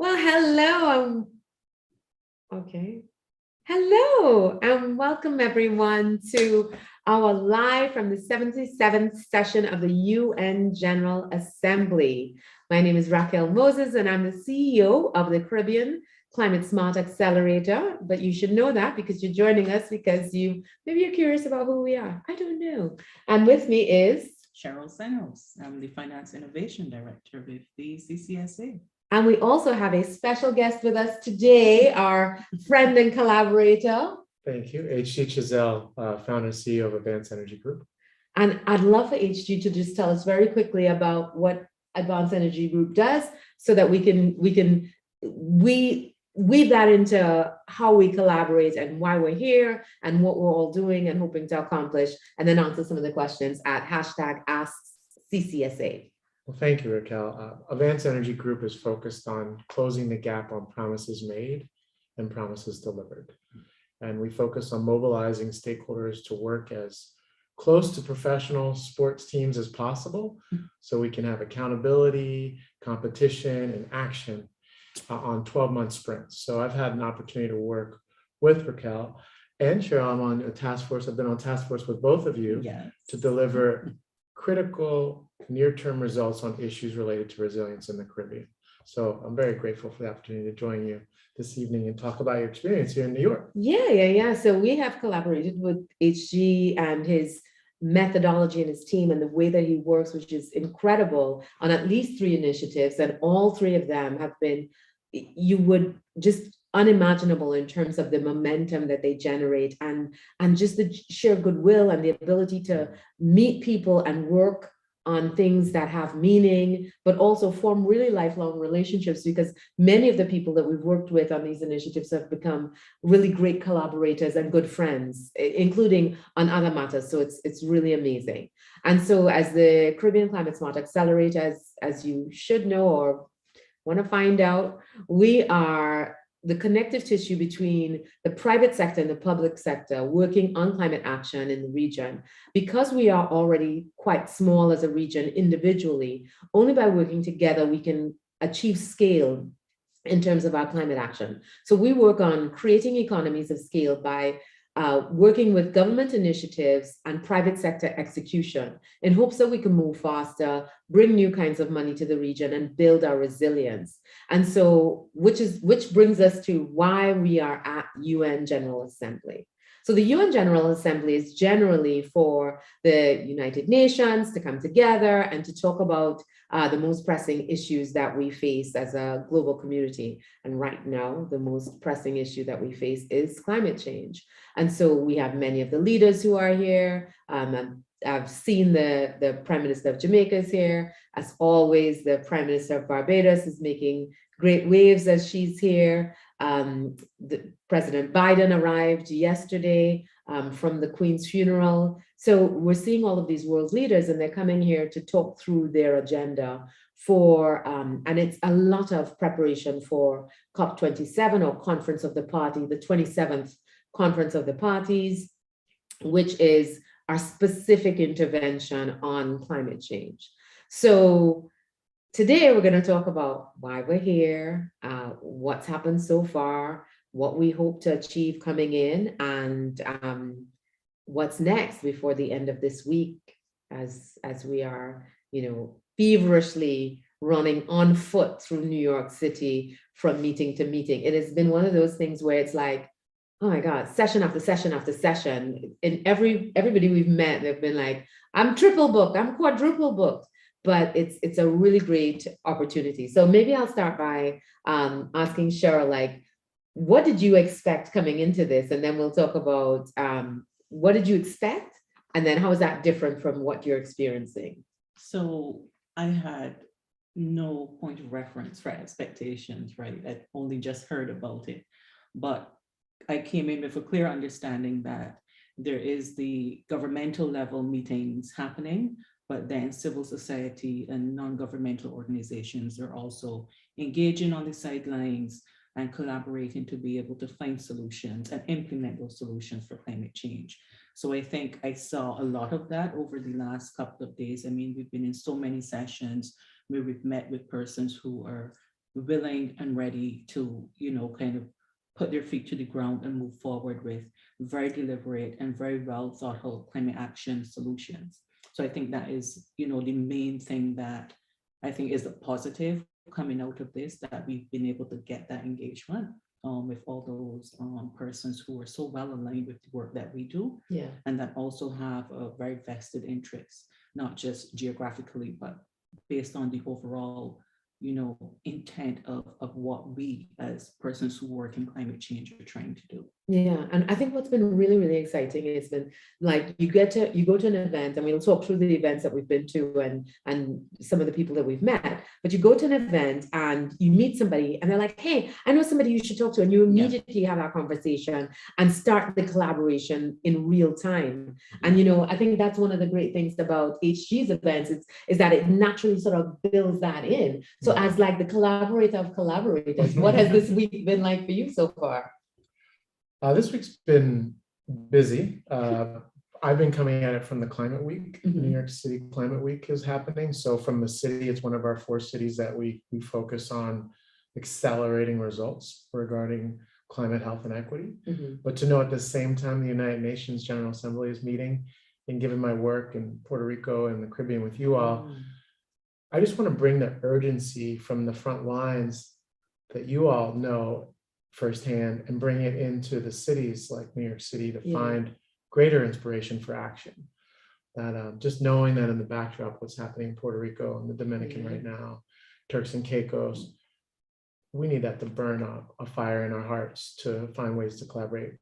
Well, hello. Okay. Hello, and welcome everyone to our live from the 77th session of the UN General Assembly. My name is Racquel Moses, and I'm the CEO of the Caribbean Climate Smart Accelerator. But you should know that because you're joining us because maybe you're curious about who we are. I don't know. And with me is Cheryl Senhouse. I'm the Finance Innovation Director with the CCSA. And we also have a special guest with us today, our friend and collaborator. Thank you. HG Chazelle, founder and CEO of Advanced Energy Group. And I'd love for HG to just tell us very quickly about what Advanced Energy Group does so that we can weave that into how we collaborate and why we're here and what we're all doing and hoping to accomplish, and then answer some of the questions at #AskCCSA. Well, thank you, Racquel. Advanced Energy Group is focused on closing the gap on promises made and promises delivered. And we focus on mobilizing stakeholders to work as close to professional sports teams as possible so we can have accountability, competition, and action on 12-month sprints. So I've had an opportunity to work with Racquel and Cheryl. I'm on a task force. I've been on task force with both of you to deliver critical near-term results on issues related to resilience in the Caribbean. So I'm very grateful for the opportunity to join you this evening and talk about your experience here in New York. Yeah. So we have collaborated with HG and his methodology and his team and the way that he works, which is incredible, on at least 3 initiatives. And all 3 of them have been, you would just unimaginable in terms of the momentum that they generate and just the sheer goodwill and the ability to meet people and work on things that have meaning, but also form really lifelong relationships, because many of the people that we've worked with on these initiatives have become really great collaborators and good friends, including on other matters. So it's really amazing. And so as the Caribbean Climate Smart Accelerator, as you should know or want to find out, we are the connective tissue between the private sector and the public sector working on climate action in the region. Because we are already quite small as a region individually, only by working together we can achieve scale in terms of our climate action. So we work on creating economies of scale by working with government initiatives and private sector execution in hopes that we can move faster, bring new kinds of money to the region, and build our resilience. And so, which brings us to why we are at UN General Assembly. So the UN General Assembly is generally for the United Nations to come together and to talk about the most pressing issues that we face as a global community. And right now, the most pressing issue that we face is climate change. And so we have many of the leaders who are here. I've seen the Prime Minister of Jamaica is here. As always, the Prime Minister of Barbados is making great waves as she's here. President Biden arrived yesterday from the Queen's funeral. So we're seeing all of these world leaders, and they're coming here to talk through their agenda for, and it's a lot of preparation for COP27, or Conference of the Party, the 27th Conference of the Parties, which is our specific intervention on climate change. So today we're going to talk about why we're here, what's happened so far, what we hope to achieve coming in, and what's next before the end of this week, as we are, feverishly running on foot through New York City from meeting to meeting. It has been one of those things where it's like, oh my God, session after session after session. And everybody we've met, they've been like, I'm triple booked, I'm quadruple booked. But it's a really great opportunity. So maybe I'll start by asking Cheryl, like, what did you expect coming into this? And then we'll talk about what did you expect? And then how is that different from what you're experiencing? So I had no point of reference for expectations, right? I only just heard about it. But I came in with a clear understanding that there is the governmental level meetings happening, but then civil society and non-governmental organizations are also engaging on the sidelines and collaborating to be able to find solutions and implement those solutions for climate change. So I think I saw a lot of that over the last couple of days. I mean, we've been in so many sessions where we've met with persons who are willing and ready to, kind of put their feet to the ground and move forward with very deliberate and very well thought out climate action solutions. So I think that is, the main thing that I think is a positive coming out of this, that we've been able to get that engagement with all those persons who are so well aligned with the work that we do, Yeah. and that also have a very vested interest, not just geographically, but based on the overall, intent of what we as persons who work in climate change are trying to do. Yeah, and I think what's been really, really exciting has been like you go to an event, and we'll talk through the events that we've been to and some of the people that we've met, but you go to an event and you meet somebody and they're like, hey, I know somebody you should talk to, and you immediately have that conversation and start the collaboration in real time. And I think that's one of the great things about HG's events is that it naturally sort of builds that in. So as like the collaborator of collaborators, what has this week been like for you so far? This week's been busy. I've been coming at it from the Climate Week. New York City Climate Week is happening. So from the city, it's one of our 4 cities that we focus on accelerating results regarding climate health and equity. But to know at the same time, the United Nations General Assembly is meeting, and given my work in Puerto Rico and the Caribbean with you all, I just want to bring the urgency from the front lines that you all know firsthand and bring it into the cities like New York City to find greater inspiration for action. That just knowing that in the backdrop, what's happening in Puerto Rico and the Dominican right now, Turks and Caicos, we need that to burn up a fire in our hearts to find ways to collaborate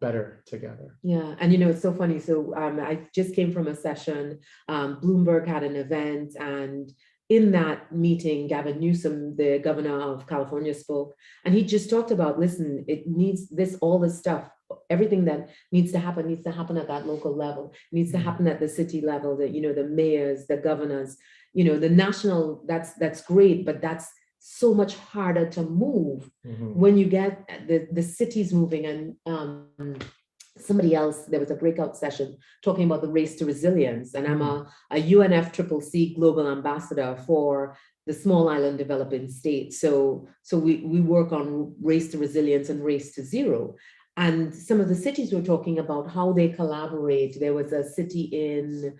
better together. Yeah, and it's so funny. So I just came from a session. Bloomberg had an event, and in that meeting, Gavin Newsom, the governor of California, spoke, and he just talked about, listen, it needs all this stuff, everything that needs to happen at that local level, it needs to happen at the city level, that, the mayors, the governors, the national, that's great, but that's so much harder to move when you get the cities moving. And somebody else, there was a breakout session talking about the race to resilience, and I'm a UNFCCC global ambassador for the small island developing states. So we work on race to resilience and race to zero. And some of the cities were talking about how they collaborate. There was a city in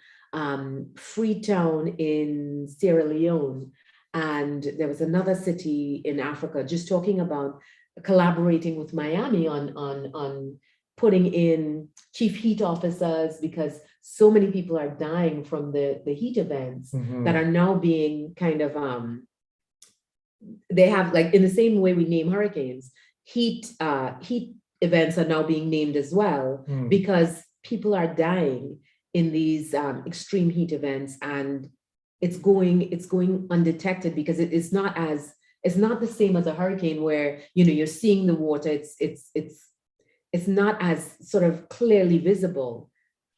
Freetown in Sierra Leone, and there was another city in Africa just talking about collaborating with Miami on putting in chief heat officers, because so many people are dying from the heat events that are now being kind of, they have, like, in the same way we name hurricanes, heat events are now being named as well, because people are dying in these extreme heat events, and it's going undetected, because it's not the same as a hurricane where you're seeing the water. It's not as sort of clearly visible,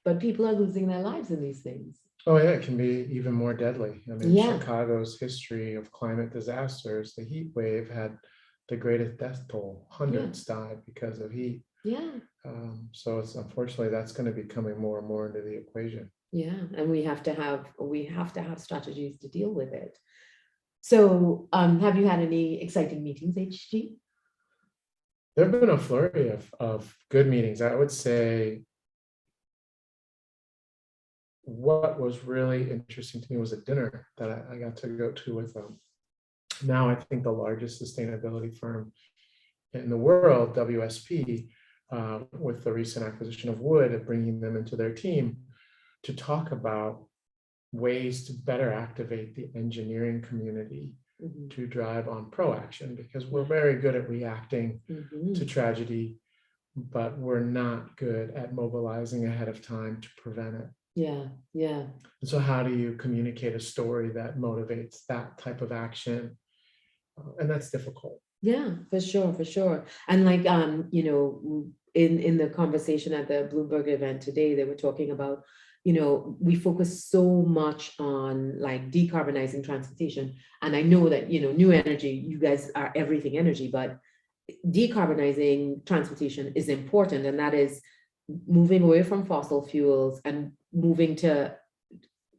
but people are losing their lives in these things. Oh yeah, it can be even more deadly. I mean, Chicago's history of climate disasters, the heat wave had the greatest death toll. Hundreds died because of heat. So it's unfortunately that's going to be coming more and more into the equation. Yeah, and we have to have strategies to deal with it. So have you had any exciting meetings, HG? There have been a flurry of good meetings. I would say what was really interesting to me was a dinner that I got to go to with now I think the largest sustainability firm in the world, WSP, with the recent acquisition of Wood and bringing them into their team to talk about ways to better activate the engineering community to drive on proaction, because we're very good at reacting to tragedy, but we're not good at mobilizing ahead of time to prevent it. And so how do you communicate a story that motivates that type of action? And that's difficult. Yeah, for sure. And like, in the conversation at the Bloomberg event today, they were talking about, we focus so much on like decarbonizing transportation. And I know that, new energy, you guys are everything energy, but decarbonizing transportation is important. And that is moving away from fossil fuels and moving to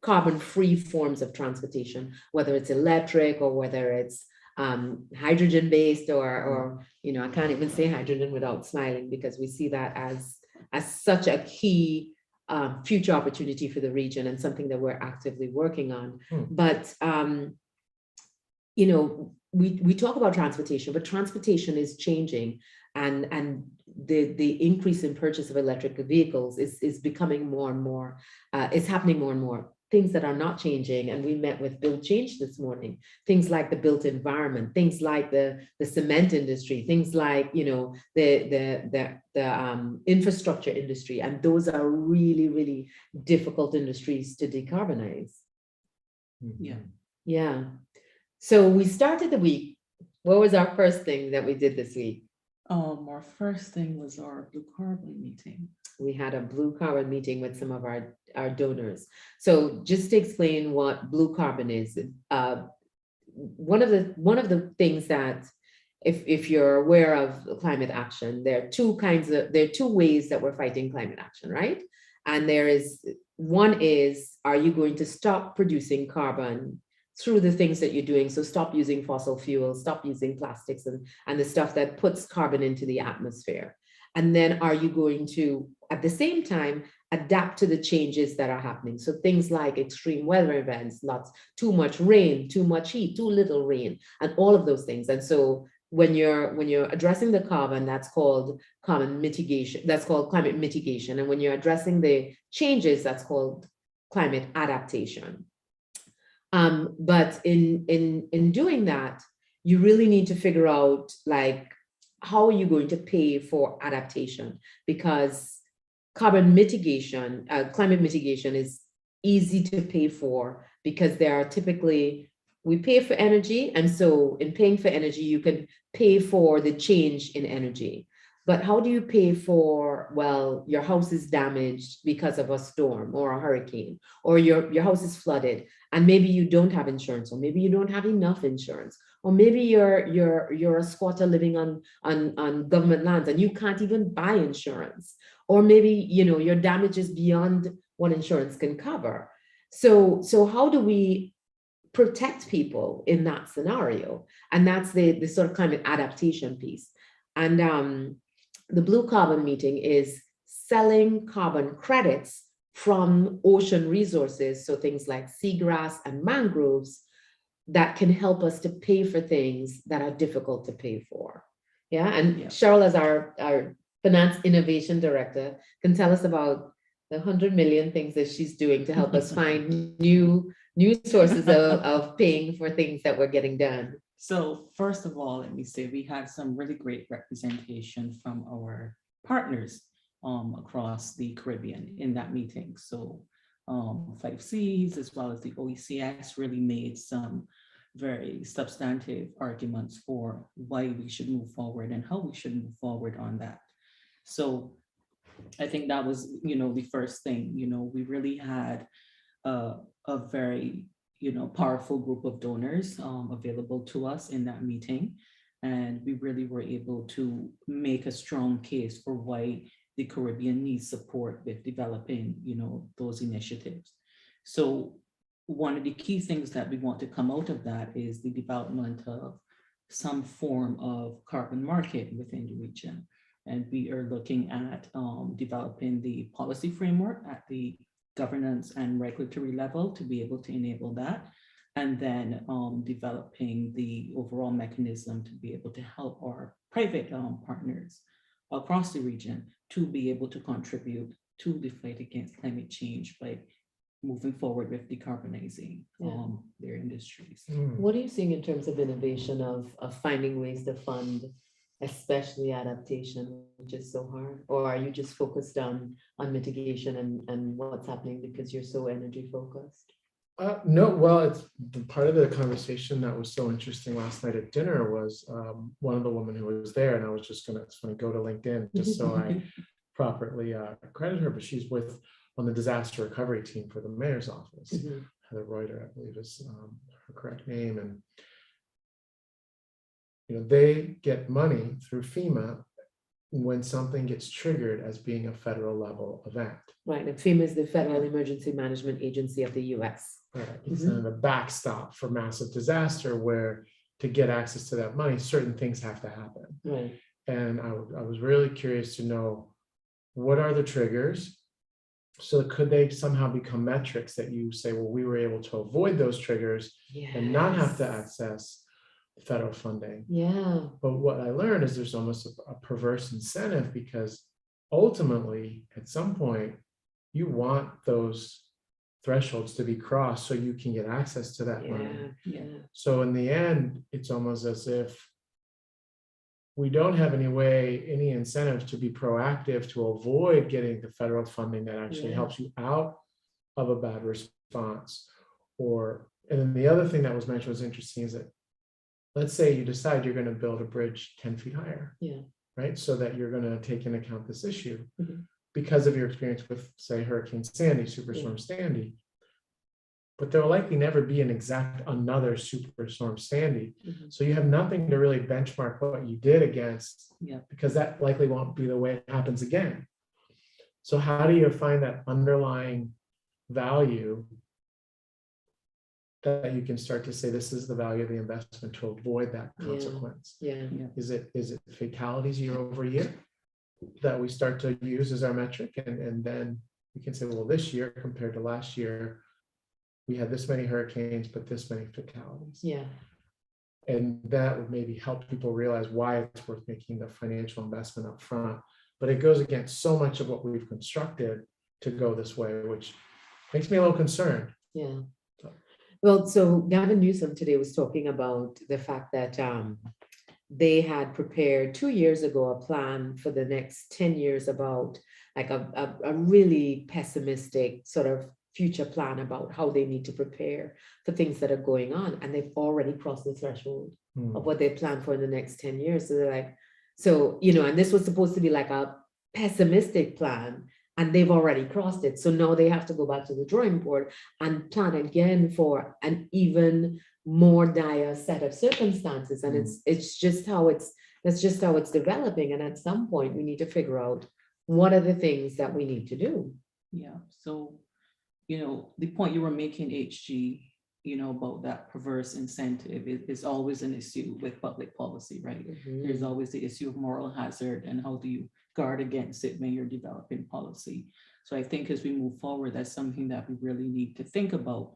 carbon-free forms of transportation, whether it's electric or whether it's hydrogen-based or, I can't even say hydrogen without smiling, because we see that as such a key future opportunity for the region and something that we're actively working on. But, we talk about transportation, but transportation is changing, and the increase in purchase of electric vehicles is becoming more and more, it's happening more and more. Things that are not changing, and we met with Build Change this morning, things like the built environment, things like the cement industry, things like, the infrastructure industry, and those are really, really difficult industries to decarbonize. Yeah. So we started the week. What was our first thing that we did this week? Our first thing was our blue carbon meeting. We had a blue carbon meeting with some of our donors. So just to explain what blue carbon is, one of the things that, if you're aware of climate action, there are two ways that we're fighting climate action, right? And one is, are you going to stop producing carbon through the things that you're doing? So stop using fossil fuels, stop using plastics and the stuff that puts carbon into the atmosphere. And then are you going to, at the same time, adapt to the changes that are happening? So things like extreme weather events, too much rain, too much heat, too little rain, and all of those things. And so when you're addressing the carbon, that's called carbon mitigation, that's called climate mitigation. And when you're addressing the changes, that's called climate adaptation. But in doing that, you really need to figure out, like, how are you going to pay for adaptation? Because carbon mitigation, climate mitigation is easy to pay for, because there are typically, we pay for energy. And so in paying for energy, you can pay for the change in energy. But how do you pay for, well, your house is damaged because of a storm or a hurricane, or your house is flooded, and maybe you don't have insurance, or maybe you don't have enough insurance, or maybe you're a squatter living on government lands and you can't even buy insurance, or maybe, your damage is beyond what insurance can cover. So how do we protect people in that scenario? And that's the sort of climate adaptation piece. And the blue carbon meeting is selling carbon credits from ocean resources, so things like seagrass and mangroves, that can help us to pay for things that are difficult to pay for. Yeah, and Cheryl, as our finance innovation director, can tell us about the 100 million things that she's doing to help us find new sources of paying for things that we're getting done. So first of all, let me say we had some really great representation from our partners across the Caribbean in that meeting. So 5Cs as well as the OECS really made some very substantive arguments for why we should move forward and how we should move forward on that. So I think that was, the first thing. We really had a very powerful group of donors available to us in that meeting. And we really were able to make a strong case for why the Caribbean needs support with developing, those initiatives. So one of the key things that we want to come out of that is the development of some form of carbon market within the region. And we are looking at developing the policy framework at the governance and regulatory level to be able to enable that, and then developing the overall mechanism to be able to help our private partners across the region to be able to contribute to the fight against climate change by moving forward with decarbonizing their industries. What are you seeing in terms of innovation of finding ways to fund, especially adaptation, which is so hard? Or are you just focused on mitigation and what's happening because you're so energy focused? No, well, it's part of the conversation that was so interesting last night at dinner was one of the women who was there, and I was just gonna go to LinkedIn just so I properly credit her, but she's on the disaster recovery team for the mayor's office. Heather Reuter, I believe is her correct name. And they get money through FEMA when something gets triggered as being a federal level event. Right, and FEMA is the Federal Emergency Management Agency of the US. Right, it's the backstop for massive disaster where to get access to that money, certain things have to happen. Right. And I was really curious to know, what are the triggers? So could they somehow become metrics that you say, well, we were able to avoid those triggers and not have to Yes. access federal funding? Yeah. But what I learned is there's almost a perverse incentive, because ultimately, at some point, you want those thresholds to be crossed so you can get access to that money. Yeah. So in the end, it's almost as if we don't have any incentive to be proactive to avoid getting the federal funding that actually helps you out of a bad response. And then the other thing that was mentioned was interesting is that, let's say you decide you're going to build a bridge 10 feet higher, right? So that you're going to take into account this issue because of your experience with, say, Hurricane Sandy, Superstorm Sandy. But there will likely never be an exact another Superstorm Sandy. So you have nothing to really benchmark what you did against, because that likely won't be the way it happens again. So how do you find that underlying value that you can start to say, this is the value of the investment to avoid that consequence? Is it fatalities year over year that we start to use as our metric? And then we can say, well, this year compared to last year, we had this many hurricanes, but this many fatalities. And that would maybe help people realize why it's worth making the financial investment up front. But it goes against so much of what we've constructed to go this way, which makes me a little concerned. Well, so Gavin Newsom today was talking about the fact that they had prepared 2 years ago a plan for the next 10 years about like a really pessimistic sort of future plan about how they need to prepare for things that are going on. And they've already crossed the threshold of what they plan for in the next 10 years. So they're like, and this was supposed to be like a pessimistic plan, and they've already crossed it. So now they have to go back to the drawing board and plan again for an even more dire set of circumstances. And that's just how it's developing. And at some point we need to figure out what are the things that we need to do. So, the point you were making, HG, about that perverse incentive is always an issue with public policy, right? There's always the issue of moral hazard, and how do you guard against it when you're developing policy. So I think as we move forward, that's something that we really need to think about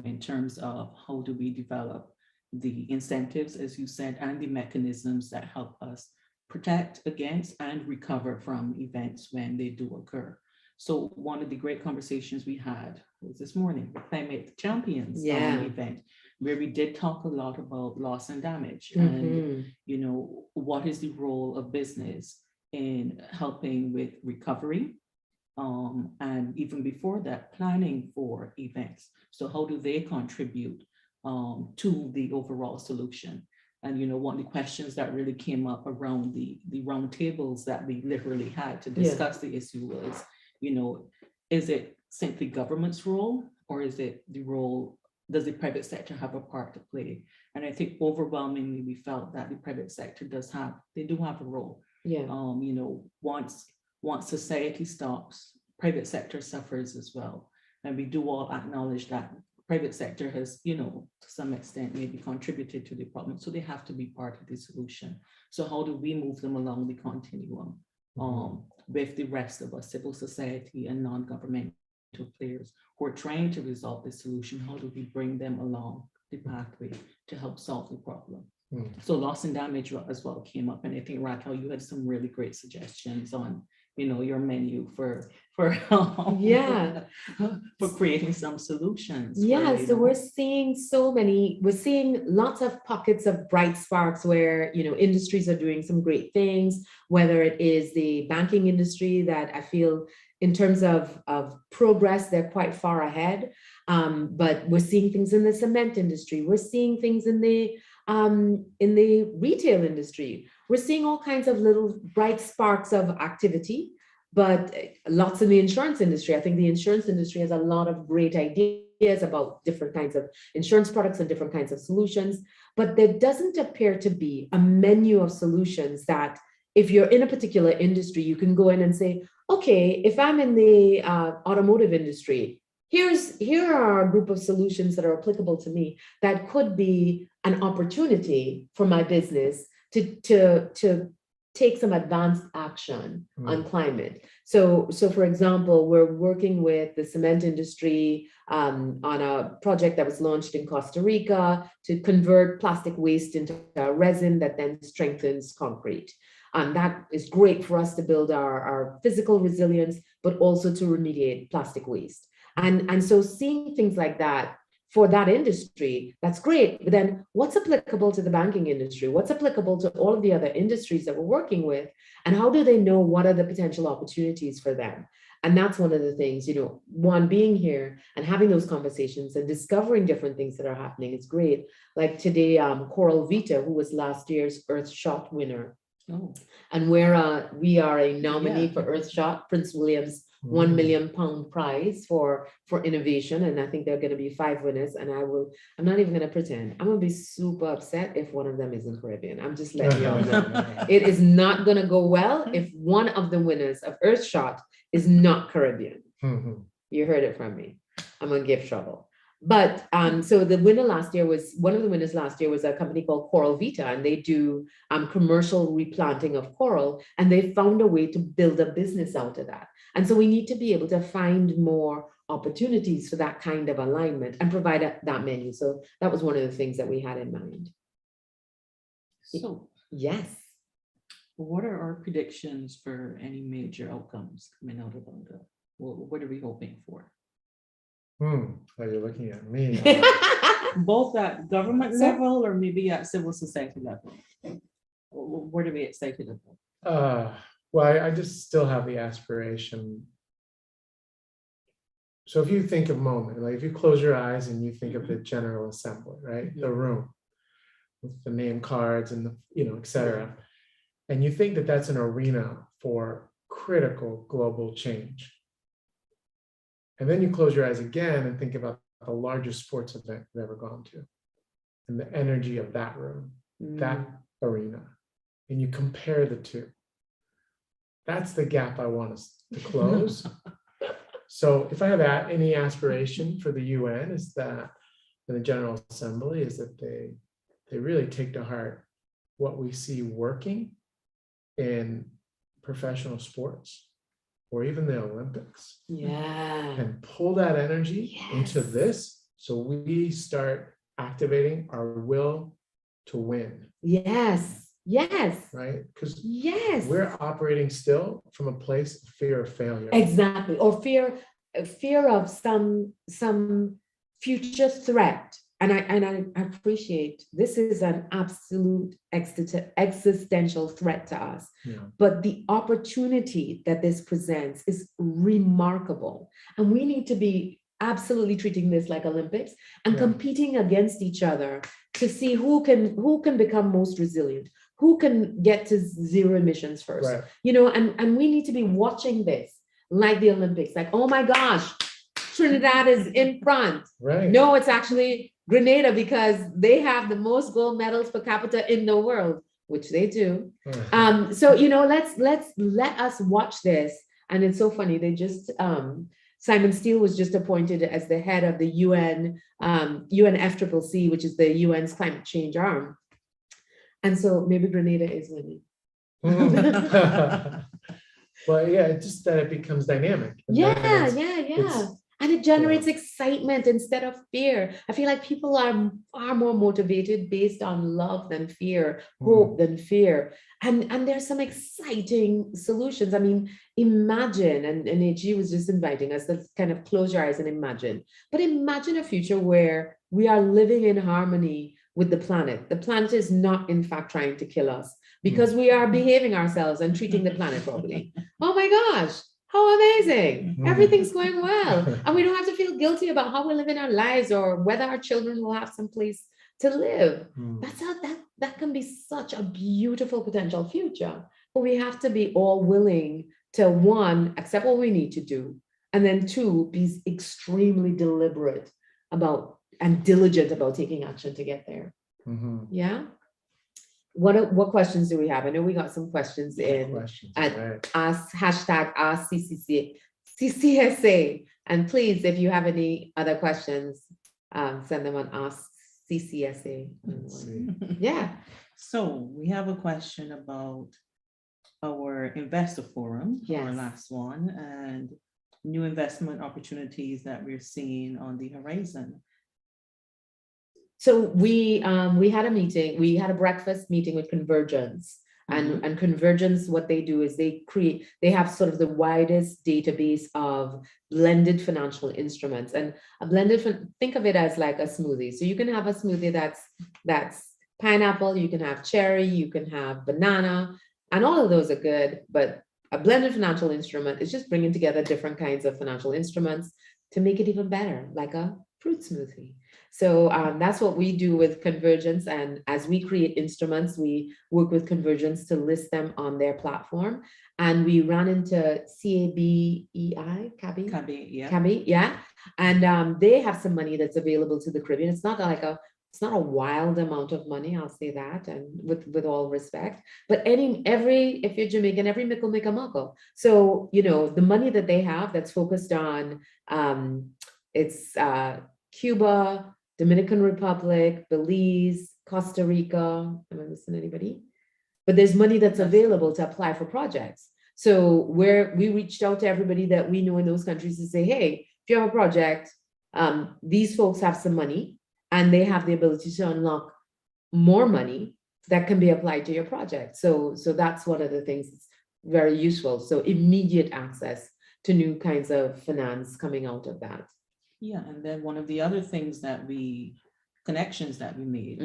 in terms of how do we develop the incentives, as you said, and the mechanisms that help us protect against and recover from events when they do occur. So one of the great conversations we had was this morning, the Climate Champions event, where we did talk a lot about loss and damage and, what is the role of business in helping with recovery, and even before that, planning for events. So how do they contribute to the overall solution? And one of the questions that really came up around the round tables that we literally had to discuss the issue was, is it simply government's role, or is it the role, does the private sector have a part to play? And I think overwhelmingly we felt that the private sector do have a role. Once society stops, private sector suffers as well. And we do all acknowledge that private sector has, to some extent maybe contributed to the problem. So they have to be part of the solution. So how do we move them along the continuum with the rest of us, civil society and non-governmental players who are trying to resolve the solution? How do we bring them along the pathway to help solve the problem? So loss and damage as well came up. And I think, Racquel, you had some really great suggestions on, your menu for creating some solutions. So we're seeing lots of pockets of bright sparks where, industries are doing some great things, whether it is the banking industry that I feel in terms of progress, they're quite far ahead. But we're seeing things in the cement industry. We're seeing things in the retail industry. We're seeing all kinds of little bright sparks of activity, but lots in the insurance industry. I think the insurance industry has a lot of great ideas about different kinds of insurance products and different kinds of solutions, but there doesn't appear to be a menu of solutions that if you're in a particular industry, you can go in and say, okay, if I'm in the automotive industry, here are a group of solutions that are applicable to me that could be an opportunity for my business to take some advanced action on climate. So for example, we're working with the cement industry on a project that was launched in Costa Rica to convert plastic waste into a resin that then strengthens concrete. That is great for us to build our physical resilience, but also to remediate plastic waste. And so seeing things like that for that industry, that's great. But then what's applicable to the banking industry? What's applicable to all of the other industries that we're working with? And how do they know what are the potential opportunities for them? And that's one of the things, one, being here and having those conversations and discovering different things that are happening is great. Like today, Coral Vita, who was last year's Earthshot winner. Oh. And we are a nominee for Earthshot, Prince William's £1 million prize for innovation. And I think there are going to be 5 winners. And I'm not even going to pretend. I'm going to be super upset if one of them isn't Caribbean. I'm just letting you all know. It is not going to go well if one of the winners of Earthshot is not Caribbean. You heard it from me. I'm going to give trouble. But so one of the winners last year was a company called Coral Vita, and they do commercial replanting of coral, and they found a way to build a business out of that. And so we need to be able to find more opportunities for that kind of alignment and provide that menu. So that was one of the things that we had in mind. So yes. What are our predictions for any major outcomes coming out of Unga? What are we hoping for? Are you looking at me? Both at government level or maybe at civil society level? What are we excited about? Well, I just still have the aspiration. So if you think of a moment, like if you close your eyes and you think of the General Assembly, right? The room with the name cards and the, et cetera. And you think that that's an arena for critical global change. And then you close your eyes again and think about the largest sports event you've ever gone to and the energy of that room, that arena, and you compare the two. That's the gap I want us to close. So if I have any aspiration for the UN is that, and the General Assembly, is that they really take to heart what we see working in professional sports or even the Olympics. Yeah. And pull that energy into this so we start activating our will to win. Yes. Right? Because we're operating still from a place of fear of failure. Exactly. Or fear of some future threat. And I appreciate this is an absolute existential threat to us. Yeah. But the opportunity that this presents is remarkable. And we need to be absolutely treating this like Olympics and competing against each other to see who can become most resilient, who can get to zero emissions first. Right. And we need to be watching this like the Olympics, like, oh my gosh, Trinidad is in front. Right. No, it's actually Grenada because they have the most gold medals per capita in the world, which they do. So let us watch this. And it's so funny. They just Simon Steele was just appointed as the head of the UN UNFCCC, which is the UN's climate change arm. And so maybe Grenada is winning. Well, it's just that it becomes dynamic. And it generates excitement instead of fear. I feel like people are far more motivated based on love than fear, hope than fear. And there's some exciting solutions. I mean, imagine, and AG was just inviting us to kind of close your eyes and imagine. But imagine a future where we are living in harmony with the planet. The planet is not, in fact, trying to kill us because we are behaving ourselves and treating the planet properly. Oh my gosh. How amazing. Everything's going well. And we don't have to feel guilty about how we live in our lives or whether our children will have some place to live. That's how that can be such a beautiful potential future. But we have to be all willing to, one, accept what we need to do. And then two, be extremely deliberate about and diligent about taking action to get there. Yeah. What questions do we have? I know we got some questions in at #AskCCSA. And please, if you have any other questions, send them on Ask CCSA. Let's see. Yeah. So we have a question about our investor forum, our Yes. last one, and new investment opportunities that we're seeing on the horizon. So we had a meeting, we had a breakfast meeting with Convergence. And Convergence, what they do is they have sort of the widest database of blended financial instruments. And a think of it as like a smoothie. So you can have a smoothie that's pineapple, you can have cherry, you can have banana, and all of those are good. But a blended financial instrument is just bringing together different kinds of financial instruments to make it even better, like a fruit smoothie. So that's what we do with Convergence. And as we create instruments, we work with Convergence to list them on their platform. And we run into CABEI, yeah. CABEI, yeah. And they have some money that's available to the Caribbean. It's not a wild amount of money, I'll say that, and with all respect. But if you're Jamaican, every mickle make a muckle. So, the money that they have that's focused on, it's Cuba, Dominican Republic, Belize, Costa Rica. Am I missing anybody? But there's money that's available to apply for projects. So we reached out to everybody that we know in those countries to say, hey, if you have a project, these folks have some money and they have the ability to unlock more money that can be applied to your project. So that's one of the things that's very useful. So immediate access to new kinds of finance coming out of that. Yeah, and then one of the other things connections that we made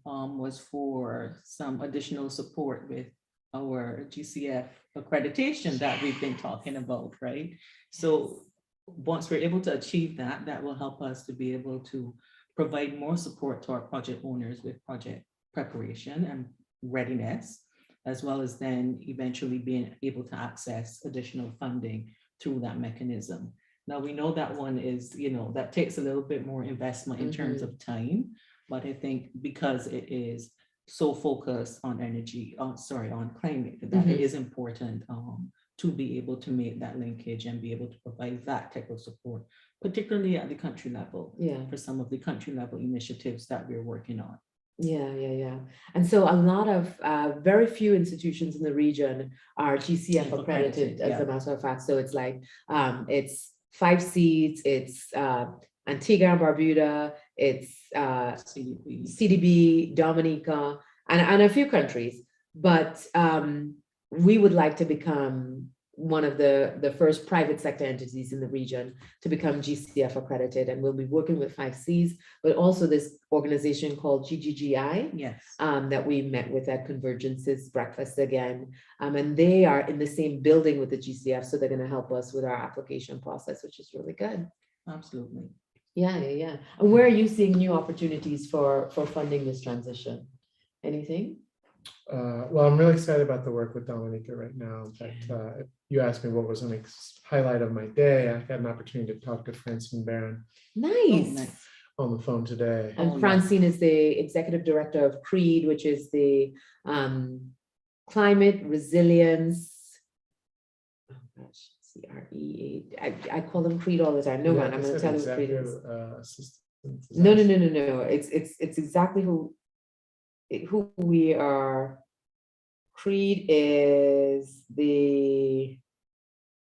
was for some additional support with our GCF accreditation that we've been talking about, right? So once we're able to achieve that, that will help us to be able to provide more support to our project owners with project preparation and readiness, as well as then eventually being able to access additional funding through that mechanism. Now, we know that one is, that takes a little bit more investment in terms of time, but I think because it is so focused on on climate, that it is important to be able to make that linkage and be able to provide that type of support, particularly at the country level, for some of the country level initiatives that we're working on. Yeah. And so a lot of very few institutions in the region are GCF accredited, as a matter of fact. So it's like, it's 5 seats, it's Antigua and Barbuda, it's CDB, Dominica, and a few countries. But we would like to become one of the first private sector entities in the region to become GCF accredited, and we'll be working with 5Cs, but also this organization called GGGI, that we met with at Convergence's breakfast again, and they are in the same building with the GCF, so they're going to help us with our application process, which is really good. Absolutely. Yeah. And where are you seeing new opportunities for funding this transition? Anything? Well, I'm really excited about the work with Dominica right now. In fact, if you asked me what was a highlight of my day, I had an opportunity to talk to Francine Barron. Nice. On the phone today. And Francine is the executive director of CREED, which is the climate resilience. Oh gosh, CREA. I call them CREED all the time. No, man, I'm going to tell you what CREED is. No. It's exactly who we are. CREED is the.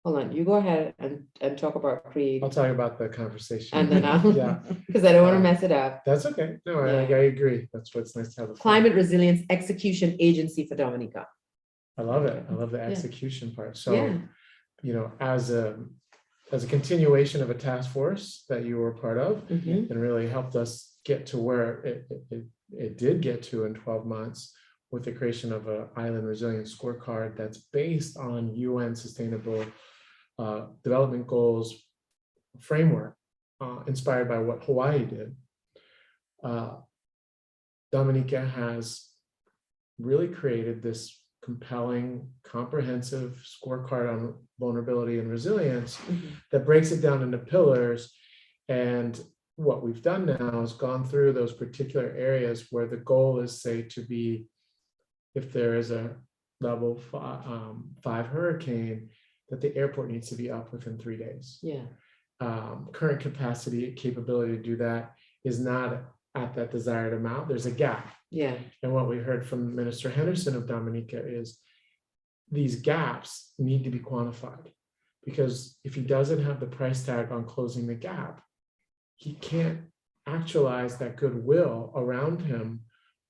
Hold on, you go ahead and talk about CREED. I'll talk about the conversation. And then because I don't want to mess it up. That's okay. No, I agree. That's what's nice to have. Climate Resilience Execution Agency for Dominica. I love it. I love the execution part. So, as a continuation of a task force that you were part of, and really helped us get to where it did get to in 12 months with the creation of an island resilience scorecard that's based on UN Sustainable Development Goals framework, inspired by what Hawaii did. Dominica has really created this compelling, comprehensive scorecard on vulnerability and resilience that breaks it down into pillars. And what we've done now is gone through those particular areas where the goal is, say, to be, if there is a level 5 hurricane, that the airport needs to be up within 3 days. current capacity, capability to do that is not at that desired amount. There's a gap. Yeah. And what we heard from Minister Henderson of Dominica is these gaps need to be quantified, because if he doesn't have the price tag on closing the gap, he can't actualize that goodwill around him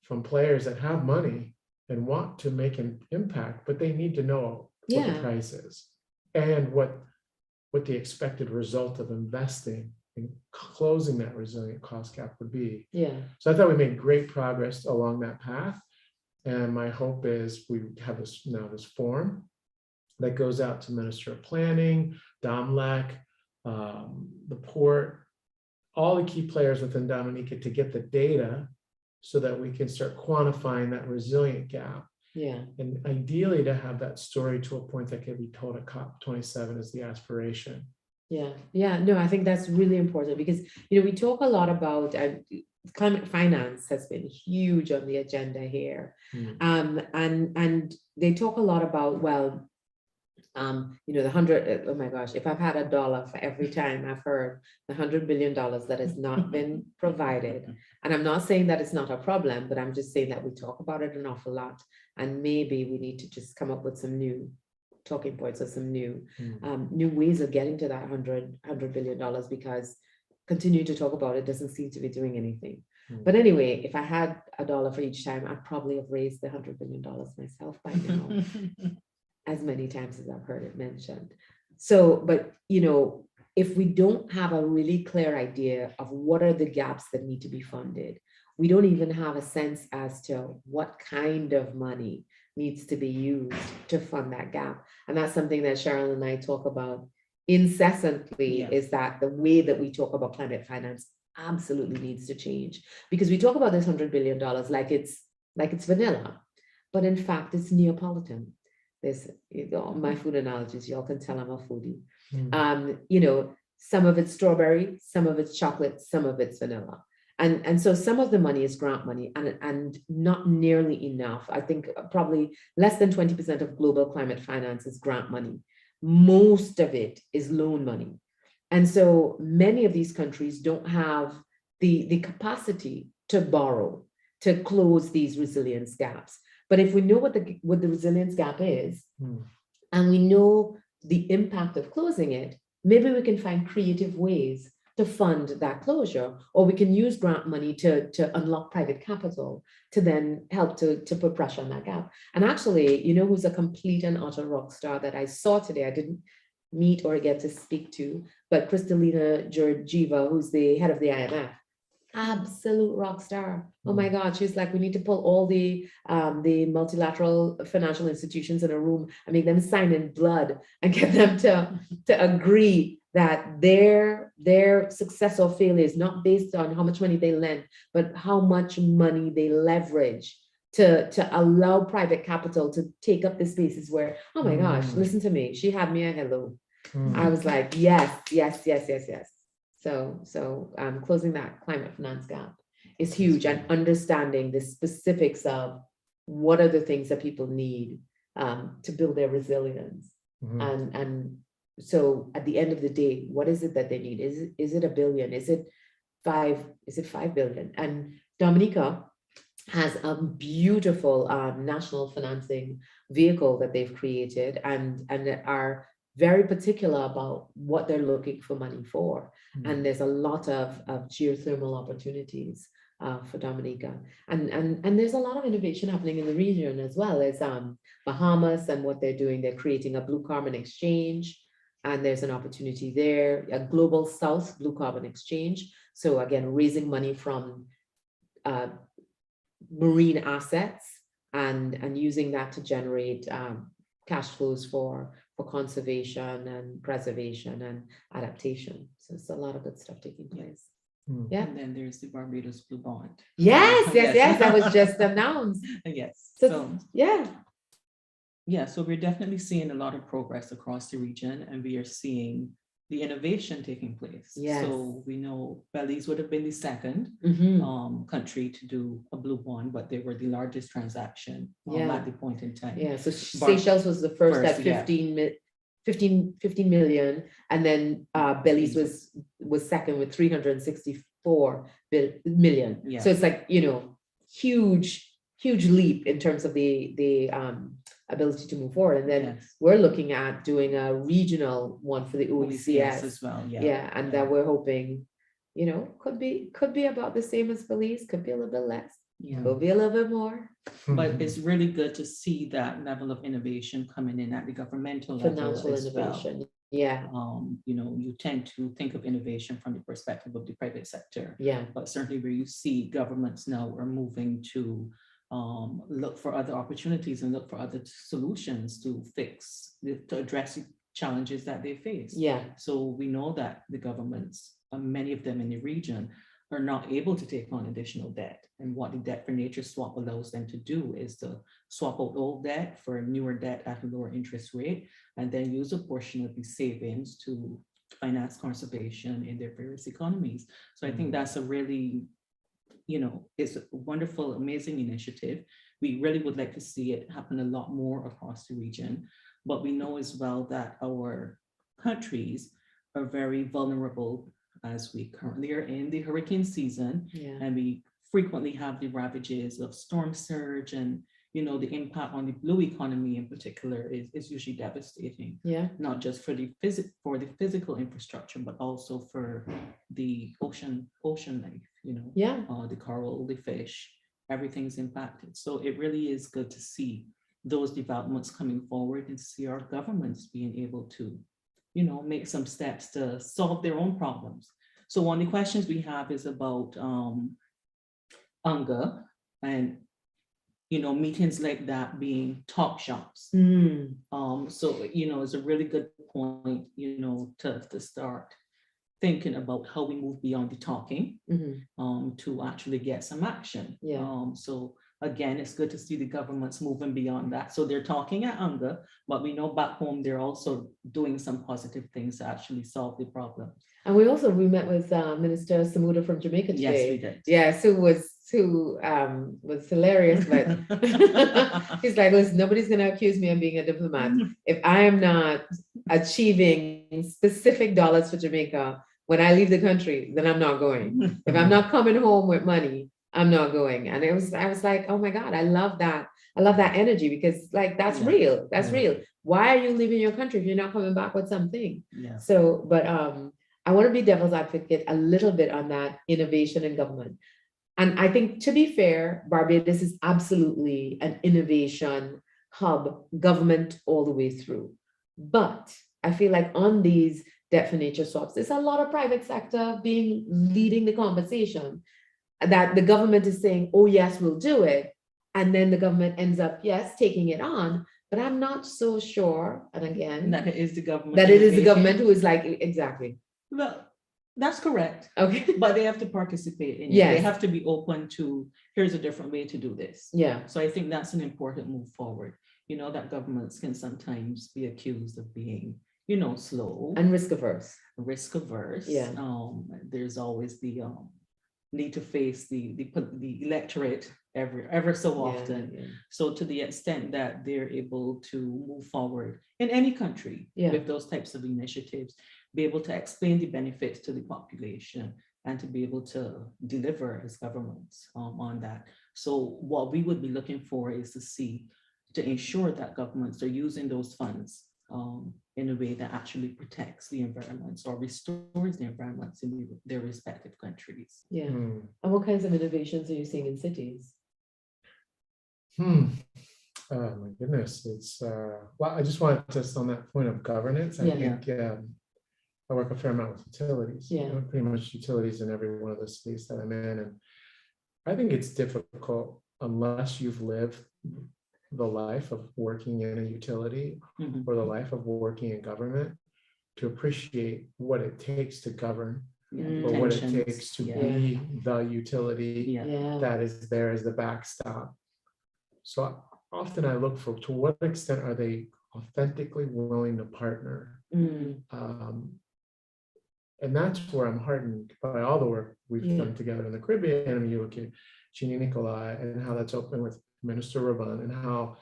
from players that have money and want to make an impact, but they need to know what the Yeah. price is and what the expected result of investing in closing that resilient cost gap would be. Yeah. So I thought we made great progress along that path. And my hope is we have this form that goes out to Minister of Planning, DOMLEC, the port, all the key players within Dominica to get the data so that we can start quantifying that resilient gap. Yeah. And ideally to have that story to a point that can be told at COP27 is the aspiration. Yeah. Yeah. No, I think that's really important because, we talk a lot about climate finance has been huge on the agenda here. And they talk a lot about, the 100, oh my gosh, if I've had $1 for every time I've heard the $100 billion that has not been provided. And I'm not saying that it's not a problem, but I'm just saying that we talk about it an awful lot. And maybe we need to just come up with some new talking points or some new ways of getting to that $100 billion, because continue to talk about it doesn't seem to be doing anything. But anyway, if I had $1 for each time, I'd probably have raised the $100 billion myself by now, as many times as I've heard it mentioned. So, but if we don't have a really clear idea of what are the gaps that need to be funded, we don't even have a sense as to what kind of money needs to be used to fund that gap. And that's something that Cheryl and I talk about incessantly, is that the way that we talk about climate finance absolutely needs to change, because we talk about this $100 billion like it's vanilla, but in fact it's Neapolitan. There's my food analogies, y'all can tell I'm a foodie. Some of it's strawberry, some of it's chocolate, some of it's vanilla. And so some of the money is grant money and not nearly enough. I think probably less than 20% of global climate finance is grant money. Most of it is loan money. And so many of these countries don't have the capacity to borrow, to close these resilience gaps. But if we know what the resilience gap is, and we know the impact of closing it, maybe we can find creative ways to fund that closure, or we can use grant money to unlock private capital to then help to put pressure on that gap. And actually, who's a complete and utter rock star that I saw today, I didn't meet or get to speak to, but Kristalina Georgieva, who's the head of the IMF, absolute rock star. Oh my God, she's like, we need to pull all the multilateral financial institutions in a room and make them sign in blood and get them to agree that their success or failure is not based on how much money they lend, but how much money they leverage to allow private capital to take up the spaces where, oh my gosh, listen to me. She had me a hello. I was like, yes. So closing that climate finance gap is huge, and understanding the specifics of what are the things that people need to build their resilience. And so at the end of the day, what is it that they need? Is it $1 billion? Is it 5 billion? And Dominica has a beautiful national financing vehicle that they've created and are very particular about what they're looking for money for. And there's a lot of geothermal opportunities for Dominica. And there's a lot of innovation happening in the region as well. As Bahamas and what they're doing, they're creating a blue carbon exchange. And there's an opportunity there, a global South blue carbon exchange. So again, raising money from marine assets and using that to generate cash flows for conservation and preservation and adaptation. So it's a lot of good stuff taking place. Yeah. And then there's the Barbados Blue Bond. Yes. That was just announced. Yes. So yeah. Yeah, so we're definitely seeing a lot of progress across the region, and we are seeing the innovation taking place. Yes. So we know Belize would have been the second country to do a blue bond, but they were the largest transaction at the point in time. Yeah, so Seychelles was the first at 15 million, and then Belize was second with 364 million. Yeah. So it's like, huge leap in terms of the ability to move forward. And then Yes. we're looking at doing a regional one for the OECS OECS as well. Yeah. yeah, and that we're hoping, could be about the same as Belize, could be a little bit less, Yeah. could be a little bit more. But it's really good to see that level of innovation coming in at the governmental level Financial as well. innovation, yeah, You tend to think of innovation from the perspective of the private sector, yeah, but certainly where you see governments now are moving to look for other opportunities and look for other solutions to address the challenges that they face. yeah, So we know that the governments, many of them in the region, are not able to take on additional debt. And what the debt for nature swap allows them to do is to swap out old debt for newer debt at a lower interest rate, and then use a portion of the savings to finance conservation in their various economies. So I think that's a really, it's a wonderful, amazing initiative. We really would like to see it happen a lot more across the region, but we know as well that our countries are very vulnerable as we currently are in the hurricane season, yeah, and we frequently have the ravages of storm surge, and the impact on the blue economy in particular is usually devastating, yeah, not just for the physical infrastructure, but also for the ocean life, yeah, the coral, the fish, everything's impacted. So it really is good to see those developments coming forward and see our governments being able to make some steps to solve their own problems. So one of the questions we have is about Unga and meetings like that being talk shops. mm, So it's a really good point, to start thinking about how we move beyond the talking mhm, to actually get some action. Yeah. So again, it's good to see the governments moving beyond that. So they're talking at Unga, but we know back home they're also doing some positive things to actually solve the problem. and we met with Minister Samuda from Jamaica Yes, today. we did. Yeah, Sue was hilarious, but he's like, listen, nobody's gonna accuse me of being a diplomat. If I am not achieving specific dollars for Jamaica when I leave the country, then I'm not going. If I'm not coming home with money, I'm not going. And I was like, oh my God, I love that. I love that energy, because like that's Yeah. real. That's Yeah. real. Why are you leaving your country if you're not coming back with something? Yeah. So, but I want to be devil's advocate a little bit on that innovation in government. And I think, to be fair, Barbados is absolutely an innovation hub, government all the way through. But I feel like on these debt for nature swaps, there's a lot of private sector leading the conversation, that the government is saying, oh yes, we'll do it. And then the government ends up, yes, taking it on. But I'm not so sure, and again, That it is the government. that it is the innovating. government who is like, exactly. Well, that's correct. Okay. But they have to participate in it. Yes. They have to be open to, here's a different way to do this. Yeah. So I think that's an important move forward. That governments can sometimes be accused of being, slow, And risk averse. risk averse. Yeah. There's always the need to face the electorate ever so often. Yeah. So to the extent that they're able to move forward in any country Yeah. with those types of initiatives, be able to explain the benefits to the population and to be able to deliver as governments on that. So what we would be looking for is to ensure that governments are using those funds in a way that actually protects the environments or restores the environments in their respective countries. Yeah. Hmm. And what kinds of innovations are you seeing in cities? Oh my goodness, it's well, I just want just on that point of governance. I Yeah. think I work a fair amount with utilities. Yeah. Pretty much utilities in every one of the cities that I'm in, and I think it's difficult unless you've lived the life of working in a utility Mhm. or the life of working in government to appreciate what it takes to govern, Yeah, Mm. or what it tensions, takes to yeah. be the utility Yeah. Yeah. that is there as the backstop. So often I look for, to what extent are they authentically willing to partner? Mm. And that's where I'm heartened by all the work we've Yeah. done together in the Caribbean. I mean, you look at Jeannie Nicolai and how that's open with Minister Raban, and how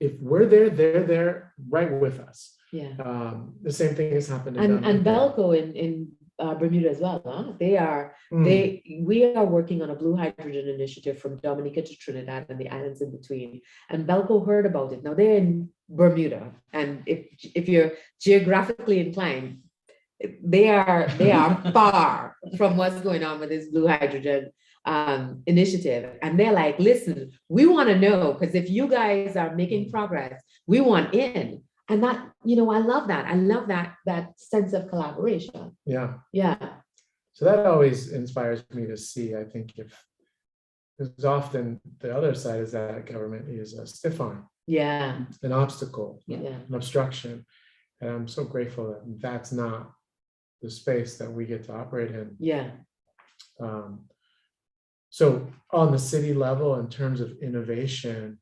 if we're there, they're there right with us. Yeah. The same thing has happened in And Dominica. Belco in Bermuda as well, huh? We are working on a blue hydrogen initiative from Dominica to Trinidad and the islands in between. And Belco heard about it. Now they're in Bermuda, and if you're geographically inclined, they are far from what's going on with this blue hydrogen initiative. And they're like, listen, we want to know, because if you guys are making progress, we want in. And that, I love that. I love that sense of collaboration. Yeah. Yeah. So that always inspires me to see, I think, because often the other side is that government is a stiff arm, Yeah. an obstacle, Yeah. an obstruction. And I'm so grateful that that's not the space that we get to operate in. Yeah. So on the city level, in terms of innovation,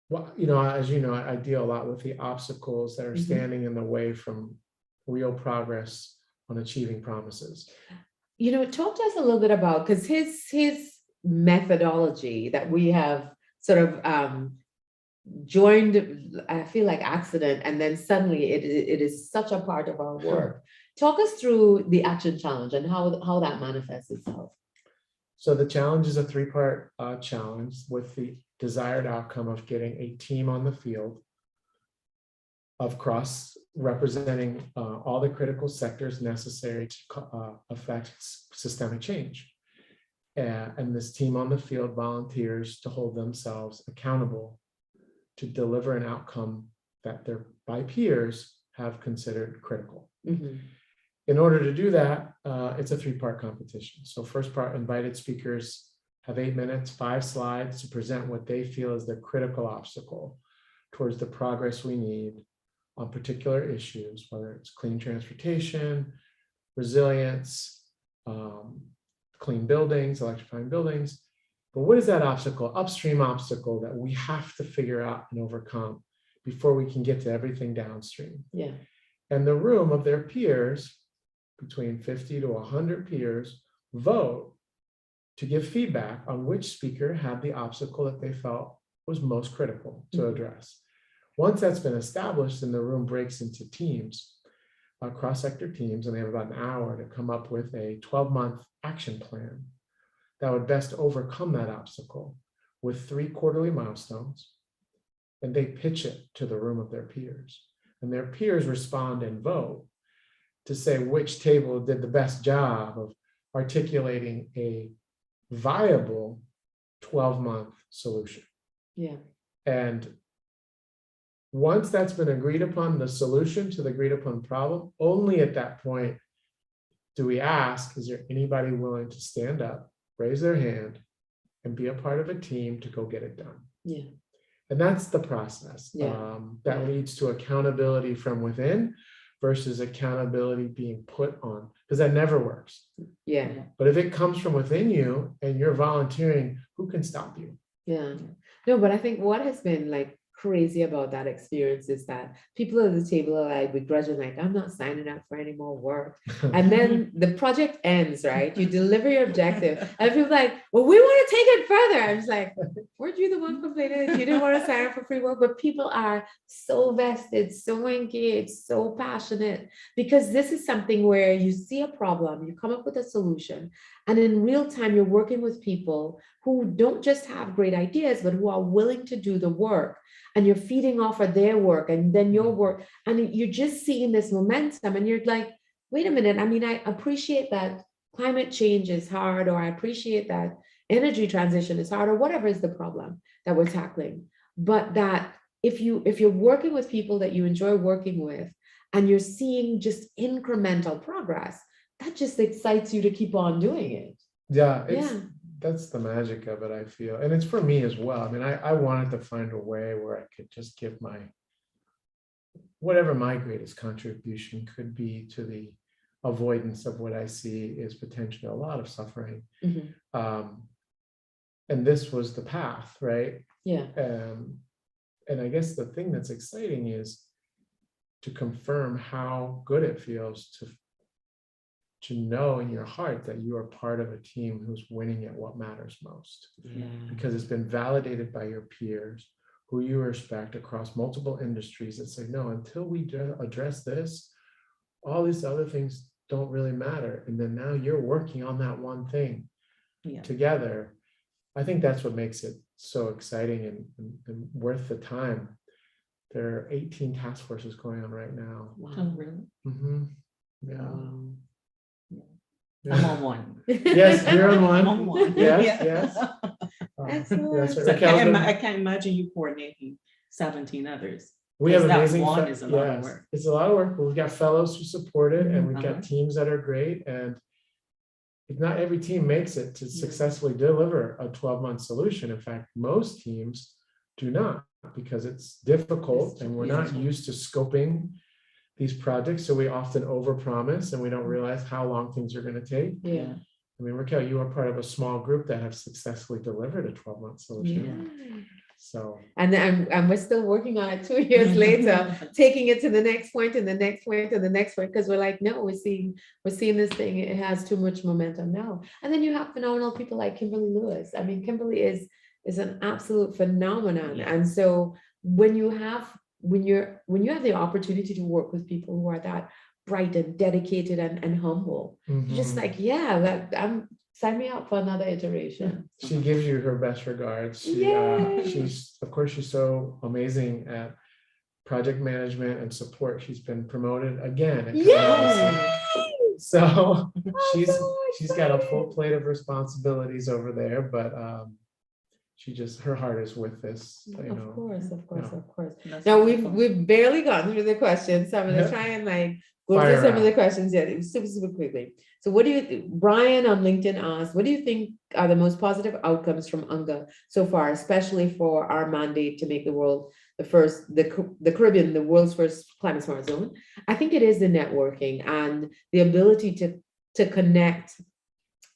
well, as you know, I deal a lot with the obstacles that are standing in the way from real progress on achieving promises. Talk to us a little bit about, because his methodology that we have sort of joined, I feel like accident, and then suddenly it is such a part of our work. Talk us through the action challenge and how that manifests itself. So the challenge is a 3-part challenge with the desired outcome of getting a team on the field of representing all the critical sectors necessary to affect systemic change. And this team on the field volunteers to hold themselves accountable to deliver an outcome that their peers have considered critical. Mm-hmm. In order to do that, it's a 3-part competition. So first part, invited speakers have 8 minutes, 5 slides to present what they feel is the critical obstacle towards the progress we need on particular issues, whether it's clean transportation, resilience, clean buildings, electrifying buildings. But what is that obstacle, upstream obstacle, that we have to figure out and overcome before we can get to everything downstream? Yeah. And the room of their peers, between 50 to 100 peers, vote to give feedback on which speaker had the obstacle that they felt was most critical to address. Once that's been established, then the room breaks into teams, cross-sector teams, and they have about an hour to come up with a 12-month action plan that would best overcome that obstacle with 3 quarterly milestones. And they pitch it to the room of their peers. And their peers respond and vote to say which table did the best job of articulating a viable 12-month solution. Yeah. And once that's been agreed upon, the solution to the agreed upon problem, only at that point do we ask, is there anybody willing to stand up, raise their hand, and be a part of a team to go get it done? Yeah. And that's the process that leads to accountability from within versus accountability being put on, because that never works. Yeah. But if it comes from within you and you're volunteering, who can stop you? Yeah. No, but I think what has been like crazy about that experience is that people at the table are like begrudging, like, I'm not signing up for any more work. And then the project ends, right? You deliver your objective, and people are like, well, we want to take it further. I was like, weren't you the one complaining that you didn't want to sign up for free work? But people are so vested, so engaged, so passionate, because this is something where you see a problem, you come up with a solution, and in real time, you're working with people who don't just have great ideas, but who are willing to do the work. And you're feeding off of their work and then your work. And you're just seeing this momentum. And you're like, wait a minute. I mean, I appreciate that climate change is hard, or I appreciate that energy transition is hard, or whatever is the problem that we're tackling. But that if you're working with people that you enjoy working with, and you're seeing just incremental progress, that just excites you to keep on doing it. Yeah. That's the magic of it, I feel. And it's for me as well. I mean, I wanted to find a way where I could just give whatever my greatest contribution could be to the avoidance of what I see is potentially a lot of suffering. And this was the path, right? Yeah. And I guess the thing that's exciting is to confirm how good it feels to know in your heart that you are part of a team who's winning at what matters most. Yeah. Because it's been validated by your peers who you respect across multiple industries and say, no, until we address this, all these other things don't really matter. And then now you're working on that one thing together. I think that's what makes it so exciting and worth the time. There are 18 task forces going on right now. Wow. Oh, really? Mm-hmm. Yeah. I'm on one. Yes, you're on one. I'm on one. Yes, yes. Excellent. Yes, So Racquel's I can't imagine you coordinating 17 others. we have Because that amazing, one is a lot of work. it's a lot of work, but we've got fellows who support it, and we've Uh-huh. got teams that are great, and not every team makes it to successfully deliver a 12-month solution. In fact, most teams do not, because it's difficult and we're not used to scoping these projects. So we often overpromise and we don't realize how long things are going to take. Yeah. I mean, Racquel, you are part of a small group that have successfully delivered a 12-month solution. So, And we're still working on it 2 years later, taking it to the next point and the next point and the next point, because we're like, no, we're seeing this thing, it has too much momentum now. And then you have phenomenal people like Kimberly Lewis. I mean, Kimberly is an absolute phenomenon. Yes. And so when you have the opportunity to work with people who are that bright and dedicated and humble, you're just like, sign me up for another iteration. she gives you her best regards. She's so amazing at project management and support. She's been promoted again. So she's got a full plate of responsibilities over there, but her heart is with this. Of course. That's Now wonderful. we've barely gotten through the questions, so I'm gonna try and go Fire through some of the round. questions. Yeah, super quickly. So Brian on LinkedIn asked, what do you think are the most positive outcomes from Unga so far, especially for our mandate to make the world the Caribbean, the world's first climate smart zone? I think it is the networking and the ability to connect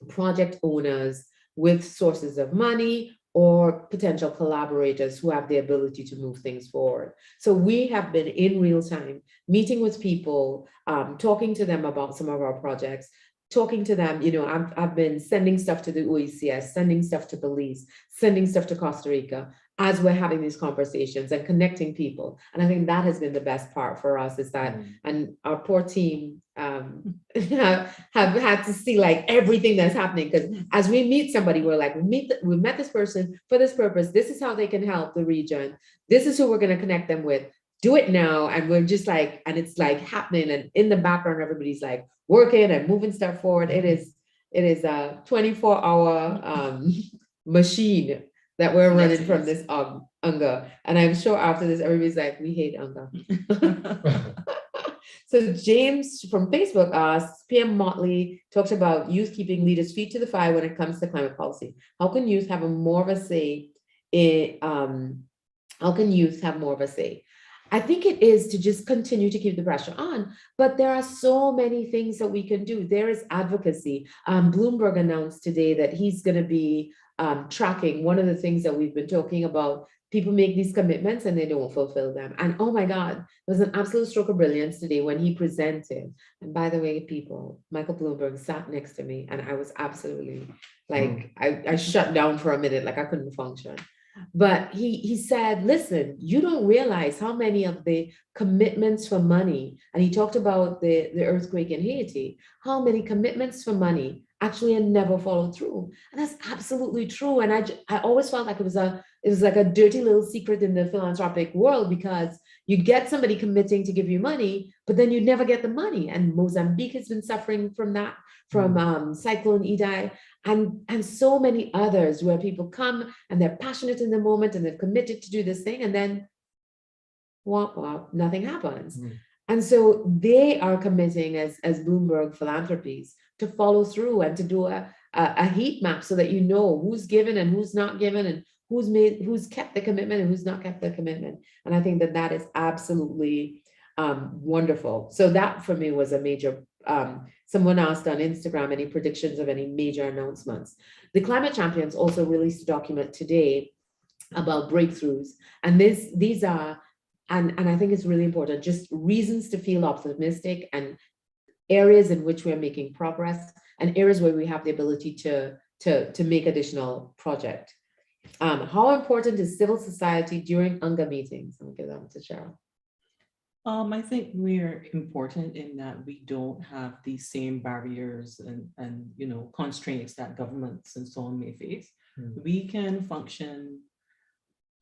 project owners with sources of money or potential collaborators who have the ability to move things forward. So we have been in real time, meeting with people, talking to them about some of our projects, talking to them, I've been sending stuff to the OECS, sending stuff to Belize, sending stuff to Costa Rica, as we're having these conversations and connecting people. And I think that has been the best part for us, is that, and our poor team have had to see everything that's happening, because as we meet somebody, we're like, we met this person for this purpose, this is how they can help the region, this is who we're going to connect them with, do it now. And we're just and it's happening, and in the background everybody's working and moving stuff forward. It is a 24-hour machine that we're running from this Unga. And I'm sure after this, everybody's like, we hate Unga. So James from Facebook asks, PM Motley talks about youth keeping leaders' feet to the fire when it comes to climate policy. How can youth have more of a say? I think it is to just continue to keep the pressure on, but there are so many things that we can do. There is advocacy. Bloomberg announced today that he's going to be tracking one of the things that we've been talking about. People make these commitments and they don't fulfill them. And oh my God, it was an absolute stroke of brilliance today when he presented. And by the way, people, Michael Bloomberg sat next to me and I was absolutely I shut down for a minute, I couldn't function. But he said, listen, you don't realize how many of the commitments for money, and he talked about the earthquake in Haiti, how many commitments for money actually never followed through. And that's absolutely true. And I always felt like it was like a dirty little secret in the philanthropic world, because you get somebody committing to give you money, but then you never get the money. And Mozambique has been suffering from that, from Cyclone Idai, and so many others, where people come and they're passionate in the moment and they've committed to do this thing, and then nothing happens. And so they are committing as Bloomberg Philanthropies to follow through and to do a heat map, so that you know who's given and who's not given, and who's kept the commitment and who's not kept the commitment. And I think that is absolutely wonderful. So that for me was a major. Someone asked on Instagram, any predictions of any major announcements? The Climate Champions also released a document today about breakthroughs, and these are, and I think it's really important, just reasons to feel optimistic, and areas in which we're making progress, and areas where we have the ability to make additional project. How important is civil society during Unga meetings? I'm gonna give that one to Cheryl. I think we're important in that we don't have the same barriers and constraints that governments and so on may face. We can function,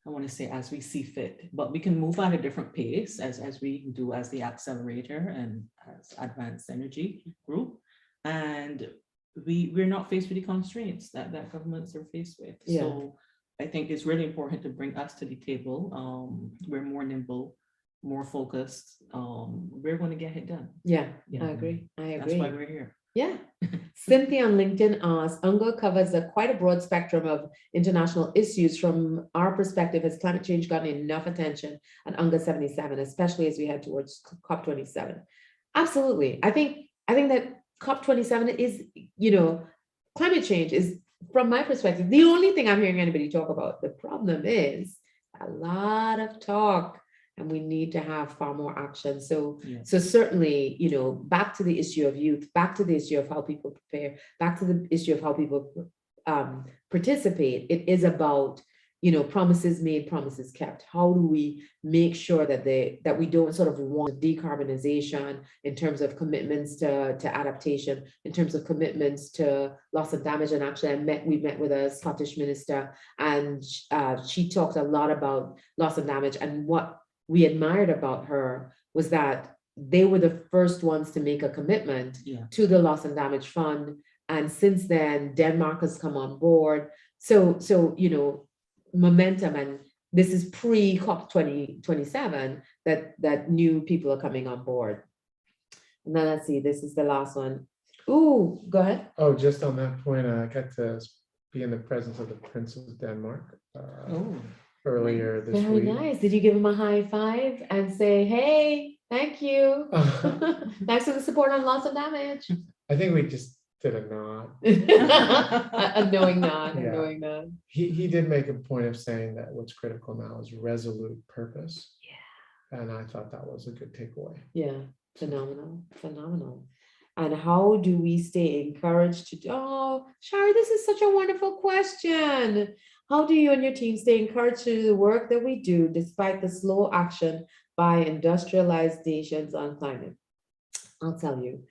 I want to say, as we see fit, but we can move at a different pace as we do as the accelerator and as advanced energy group. And we're not faced with the constraints that governments are faced with. Yeah. So I think it's really important to bring us to the table. We're more nimble, more focused. We're going to get it done. Yeah, Yeah. I agree. That's why we're here. Yeah. Cynthia on LinkedIn asks, Unga covers quite a broad spectrum of international issues. From our perspective, has climate change gotten enough attention at Unga 77, especially as we head towards COP27? Absolutely. I think that COP27 is, climate change is, from my perspective, the only thing I'm hearing anybody talk about. The problem is a lot of talk, and we need to have far more action. So, so certainly, back to the issue of youth, back to the issue of how people prepare, back to the issue of how people participate. It is about, promises made, promises kept. How do we make sure that we don't sort of want decarbonization in terms of commitments to adaptation, in terms of commitments to loss and damage? And actually, we met with a Scottish minister, and she talked a lot about loss and damage. And what we admired about her was that they were the first ones to make a commitment to the loss and damage fund. And since then, Denmark has come on board. So momentum, and this is pre-COP 2027 that new people are coming on board. Now let's see, this is the last one. Ooh, go ahead. Oh, just on that point, I got to be in the presence of the Prince of Denmark. Earlier this Very week. nice. Did you give him a high five and say, hey, thank you? Thanks for the support on loss and damage. I think we just did a nod. A knowing nod, Yeah. a knowing nod. He did make a point of saying that what's critical now is resolute purpose. Yeah. And I thought that was a good takeaway. Yeah, phenomenal. And how do we stay encouraged to, Shari, this is such a wonderful question. How do you and your team stay encouraged to do the work that we do despite the slow action by industrialized nations on climate? I'll tell you,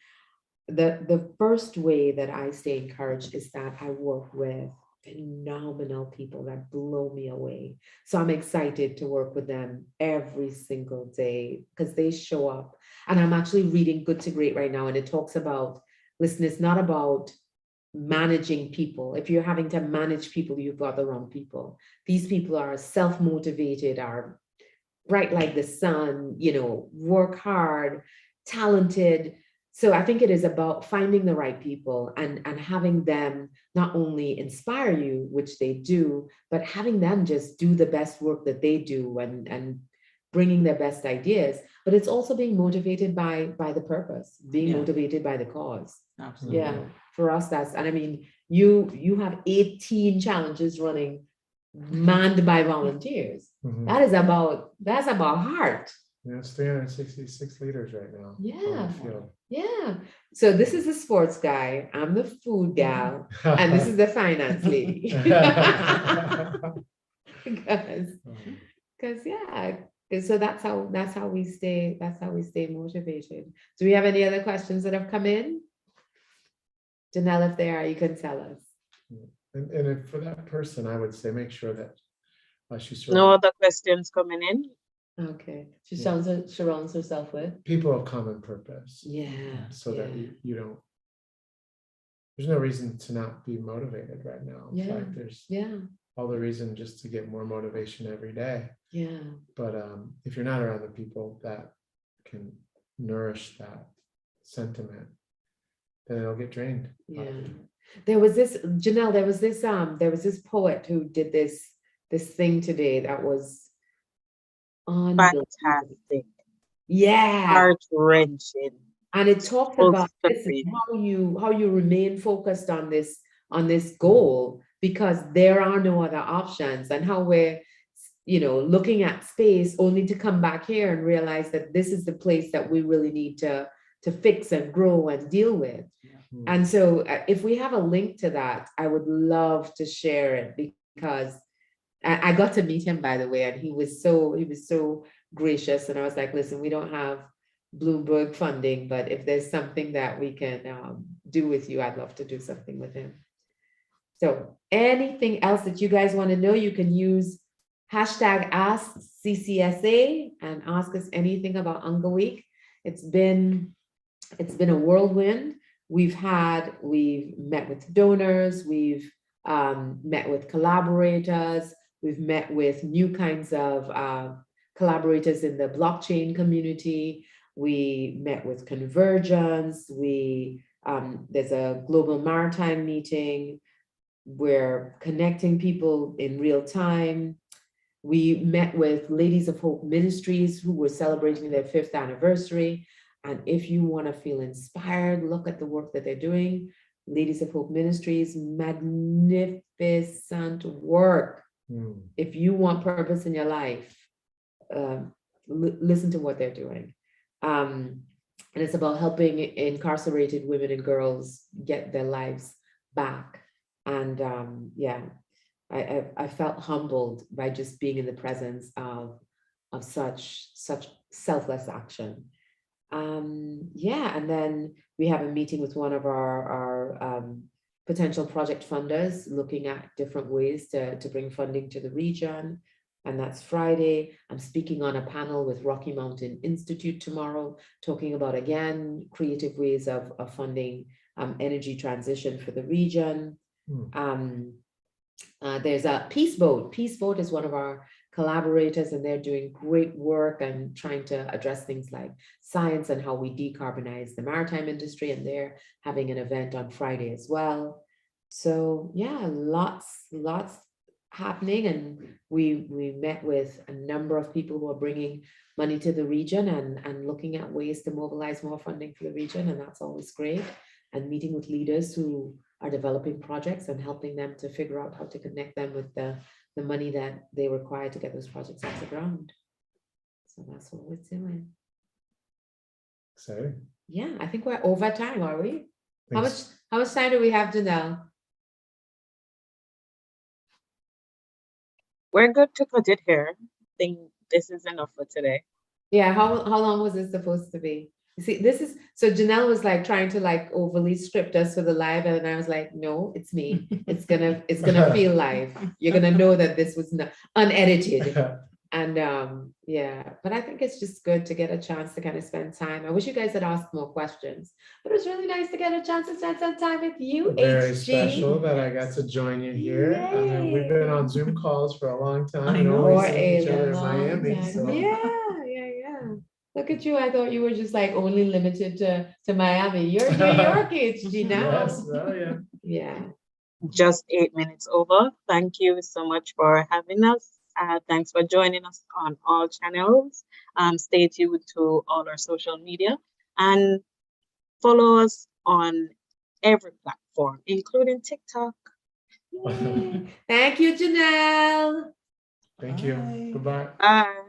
the first way that I stay encouraged is that I work with phenomenal people that blow me away. So I'm excited to work with them every single day because they show up. And I'm actually reading Good to Great right now, and it talks about, listen, it's not about managing people. If you're having to manage people, you've got the wrong people. These people are self-motivated, are bright like the sun, work hard, talented. So I think it is about finding the right people and having them not only inspire you, which they do, but having them just do the best work that they do and bringing their best ideas. But it's also being motivated by the purpose, being motivated by the cause. Absolutely. Yeah, for us, and I mean, you have 18 challenges running, manned by volunteers. Mhm. That's about heart. Yeah, it's 366 liters right now. Yeah. Field. Yeah. So this is the sports guy. I'm the food gal, and this is the finance lady. Because so that's how we stay motivated. Do we have any other questions that have come in? Janelle, if there are, you can tell us. And if for that person, I would say make sure that she's No other questions coming in. Okay. She surrounds herself with people of common purpose. Yeah. So that you don't. There's no reason to not be motivated right now. In fact, there's all the reason just to get more motivation every day. Yeah. But if you're not around the people that can nourish that sentiment, then it'll get drained. Yeah. There was this, Janelle, there was this poet who did this thing today that was Fantastic. Yeah. Heart-wrenching. And it talked about how you remain focused on this goal because there are no other options, and how we're looking at space only to come back here and realize that this is the place that we really need to fix and grow and deal with. And so if we have a link to that, I would love to share it, because I got to meet him, by the way, and he was so gracious. And I was like, listen, we don't have Bloomberg funding, but if there's something that we can do with you, I'd love to do something with him. So anything else that you guys want to know, you can use hashtag #AskCCSA and ask us anything about Unga Week. It's been a whirlwind. We've met with donors, we've met with collaborators, we've met with new kinds of collaborators in the blockchain community. We met with Convergence. There's a global maritime meeting. We're connecting people in real time. We met with Ladies of Hope Ministries who were celebrating their 5th anniversary. And if you want to feel inspired, look at the work that they're doing. Ladies of Hope Ministries, magnificent work. If you want purpose in your life, listen to what they're doing. And it's about helping incarcerated women and girls get their lives back. And I felt humbled by just being in the presence of such selfless action. And then we have a meeting with one of our potential project funders looking at different ways to bring funding to the region. And that's Friday. I'm speaking on a panel with Rocky Mountain Institute tomorrow, talking about, again, creative ways of funding energy transition for the region. There's a Peace Boat. Peace Boat is one of our collaborators, and they're doing great work and trying to address things like science and how we decarbonize the maritime industry. And they're having an event on Friday as well. So yeah, lots happening. And we met with a number of people who are bringing money to the region and looking at ways to mobilize more funding for the region. And that's always great. And meeting with leaders who are developing projects and helping them to figure out how to connect them with the money that they require to get those projects off the ground. So that's what we're doing. Exciting. Yeah, I think we're over time, are we? Thanks. How much time do we have, Janelle? We're good to cut it here. I think this is enough for today. Yeah, how long was it supposed to be? You see, so Janelle was like trying to like overly script us for the live, and I was like, no, it's me. It's gonna feel live. You're gonna know that this was unedited. And but I think it's just good to get a chance to kind of spend time. I wish you guys had asked more questions, but it was really nice to get a chance to spend some time with you. Very HG. special that I got to join you here. We've been on Zoom calls for a long time. I and know. always For seeing each a other in long Miami. time. So. Yeah. Look at you. I thought you were just like only limited to Miami. You're in New York, HG now. Yes, oh yeah. Yeah. Just 8 minutes over. Thank you so much for having us. Thanks for joining us on all channels. Stay tuned to all our social media and follow us on every platform, including TikTok. Yay. Thank you, Janelle. Thank you. Bye. Goodbye. Bye.